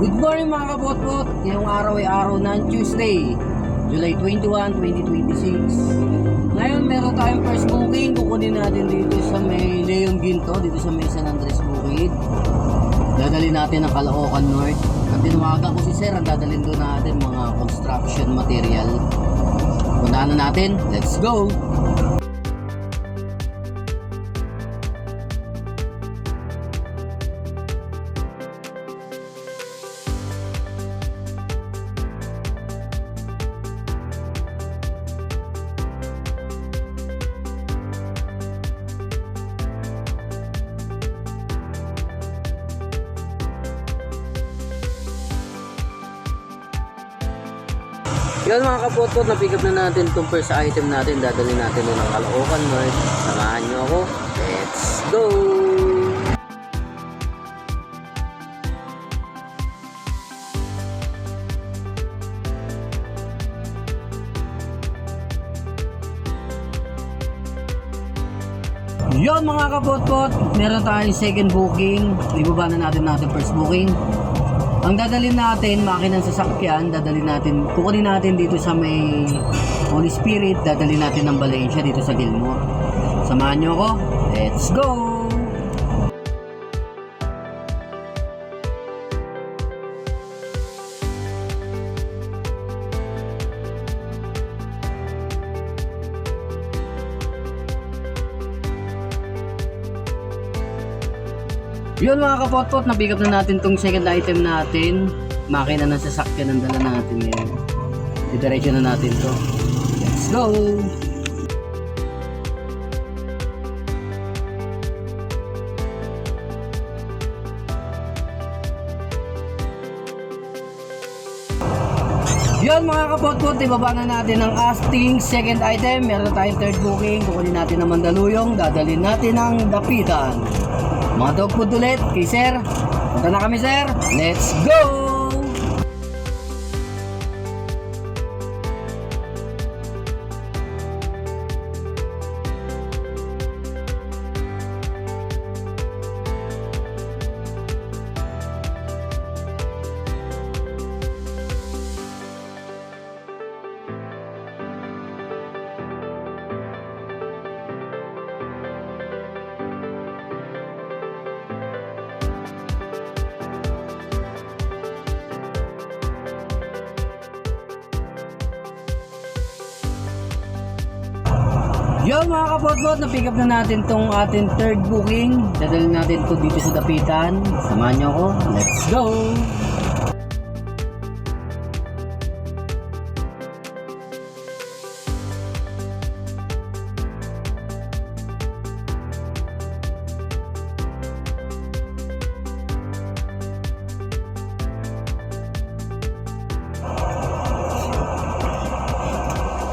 Good morning mga kabot-bot. Ngayong araw ay araw ng Tuesday, July 21, 2026. Ngayon meron tayong first booking. Kukunin natin dito sa may Leon Ginto, dito sa may San Andres Bukid. Dadalhin natin ang Caloocan North. At tinawagan ko si Sir, ang dadalhin doon natin mga construction material. Puntahan na natin. Let's go! Yan mga kapotpot, na-pick up na natin itong first item natin. Dadalhin natin doon ng Caloocan North. Samahan nyo ako. Let's go! Yan mga kapotpot, meron tayong second booking. Ibaba na natin first booking. Ang dadalhin natin, makinang sasakyan, kukunin natin dito sa may Holy Spirit, dadalhin natin ng Valencia dito sa Gilmore. Samahan nyo ako, let's go! Yun mga kapotpot, na-pick up na natin tong second item natin. Makina ng sasakyan ang dala natin ngayon. Didiretso na natin to. Let's go! Yun mga kapotpot, ibaba na natin ang asting second item. Meron tayong third booking. Kukunin natin ang Mandaluyong. Dadalhin natin ang Dapitan. Mga dog food ulit kay Sir. Punta na kami Sir. Let's go! Yo mga kapotbot, na-pick up na natin tong ating third booking. Dadalhin natin to dito sa Dapitan. Samahan nyo ako. Let's go!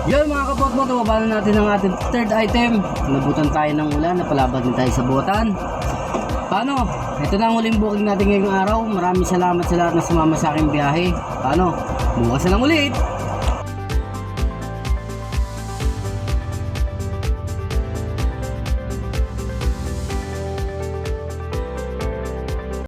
Yun mga kapotbot, mababa na natin ang ating third item. Nabutan tayo ng ulan, napalabag din tayo sa butan. Paano? Ito na ang huling booking natin ngayong araw. Maraming salamat sa lahat na sumama sa aking biyahe. Paano? Bukas na lang ulit!